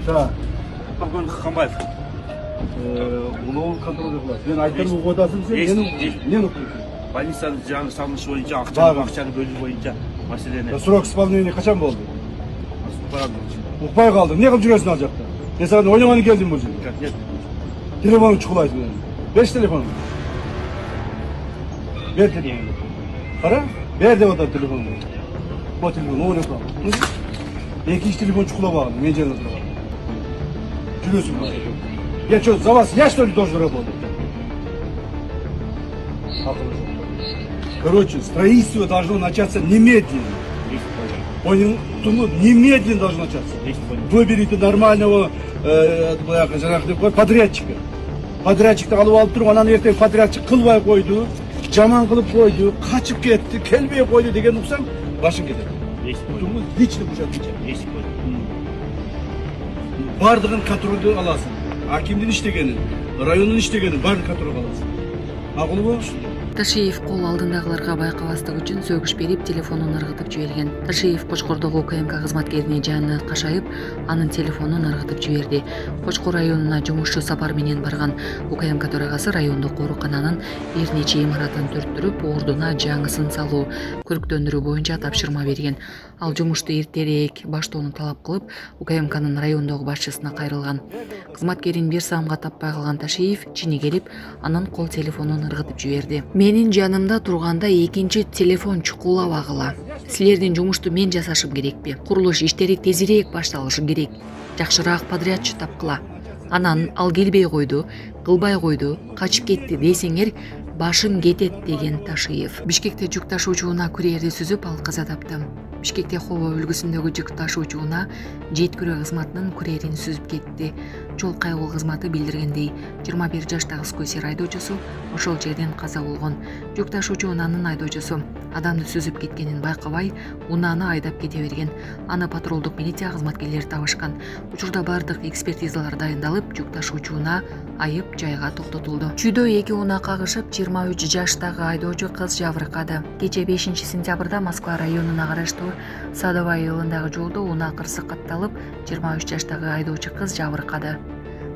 Да. Полковник Хамбаев. Улуул контроль кылат. Мен айтам угуп атасың сен, мен укуйсуң. Больницаны жаңы салыныш боюнча, Багы. акчаны бөлүү боюнча маселени. Срок исполнения качан болду? Барам. Укпай калдың. Эмне кылып жүрөсүң ал жакта? Мен сага ойногону келдим бул жерге. Нет. Телефонуңду чукулайт менен. Беш телефонуңду. Бер телефонуңду. Кара, бер деп атат телефонуңду. Бул телефон ойноп кал. Экинчи телефон чукулап алган, мен жерде турган. Жүрөсүң бул. Я что, за вас я что ли должен работать? Короче, строительство должно начаться немедленно. Понял? Немедленно должно начаться. Выберите нормального подрядчика. Подрядчикті алып алып тұрып, анан ертең подрядчик кылбай койду, жаман кылып койду, качып кетти, келбей койду деген уксаң, башың кетет. Лично бушатынча. Бардығын контролды аласың. Акимдин иштегенин, райондун иштегенин баарын контролго аласың. Макул бу? Ташиев кол алдындагыларга байкабастык үчүн сөгүш берип, телефонун ыргытып жиберген. Ташиев Кочкордогу УКМК кызматкерине жанына кашайып, анын телефонун ыргытып жиберди. Кочкор районуна жумушчу сапар менен барган УКМК төрагасы райондук оорукананын бир нече имаратын түрттүрүп, ордуна жаңысын салуу, көрктөндүрүү боюнча тапшырма берген. Ал жумушту эртерээк баштоону талап кылып, УКМКнын райондогу башчысына кайрылган. Кызматкерин бир самга таппай калган Ташиев чини келип, анын кол телефонун ыргытып жиберди. Менин жанымда турганда экинчи телефон чукулабагыла. Силердин жумушту мен жасашым керекпи? Курулуш иштери тезирээк башталышы керек. Жакшыраак подрядчы тапкыла. Анан ал келбей койду, кылбай койду, качып кетти десеңер, башың кетет деген Ташиев. Бишкекте жүк ташуучуна курьерди сүзүп, ал каза тапты. Бишкекте Хово өлкөсүндөгү жүк ташуучуна жеткүрө кызматынын курьерин сүзүп кетти. Жол кайгуу кызматы билдиргендей, 21 жаштагы скутер айдоочусу ошол жерден каза болгон. Жүк ташуучу унаанын айдоочусу адамды сүзүп кеткенин байкабай, унааны айдап кете берген. Аны патрулдук милиция кызматкерлери табышкан. Учурда бардык экспертизалар дайындалып, жүк ташуучуна айып жайга токтотулду. Чүйдө 2 унаа кагышып, 23 жаштагы айдоочу кыз жабыркады. Кече 5 сентябрда Москва районуна караштуу Садовай айылындагы жолдо унаа кырсык катталып, 23 жаштагы айдоочу кыз жабыркады.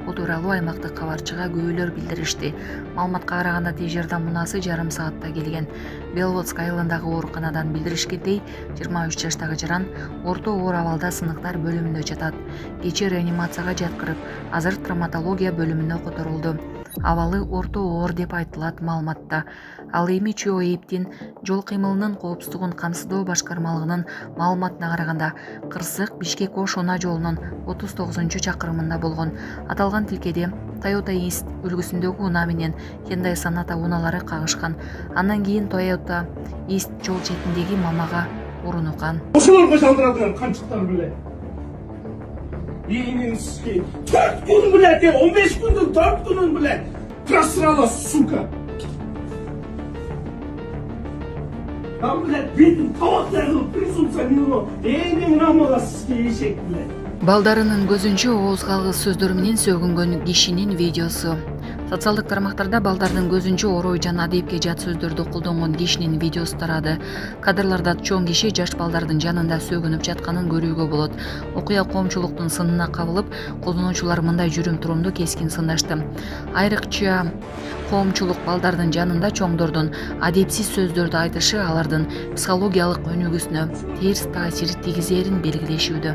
Бул тууралуу аймактык кабарчыга күбөлөр билдиришти. Маалыматка караганда тез жардам унаасы жарым саатта келген. Беловодск айылындагы ооруканадан билдиришкендей, 23 жаштагы жаран орто оор абалда сыныктар бөлүмүндө жатат. Кече реанимацияга жаткырып, азыр травматология бөлүмүнө которулду. Абалы орто оор деп айтылат маалыматта. Ал эми ЧО ИИБтин жол кыймылынын коопсуздугун камсыздоо башкармалыгынын маалыматына караганда, кырсык Бишкек-Ош унаа жолунун 39-чакырымында болгон. Аталган тилкеде Toyota East үлгүсүндөгү унаа менен Hyundai Sonata унаалары кагышкан. Андан кийин Toyota East жол четиндеги мамага урунукан. Ошолорго жалдырылган камчыктар беле. Иңиңизге 4 күн беле, 15 күндүн 4 күнүн беле просрала, сука. Там, блядь, битим тавактарды присутствие него. Эми мынамага сизге эшек беле. Балдарынын көзүнчө ооз калгыс сөздөр менен сөгүнгөн кишинин видеосу. Социалдык тармактарда балдардын көзүнчө орой жана адепке жат сөздөрдү колдонгон кишинин видеосу тарады. Кадрларда чоң киши жаш балдардын жанында сөгүнүп жатканын көрүүгө болот. Окуя коомчулуктун сынына кабылып, колдонуучулар мындай жүрүм турумду кескин сындашты. Айрыкча коомчулук балдардын жанында чоңдордун адепсиз сөздөрдү айтышы алардын психологиялык өнүгүүсүнө терс таасир тийгизерин белгилешүүдө.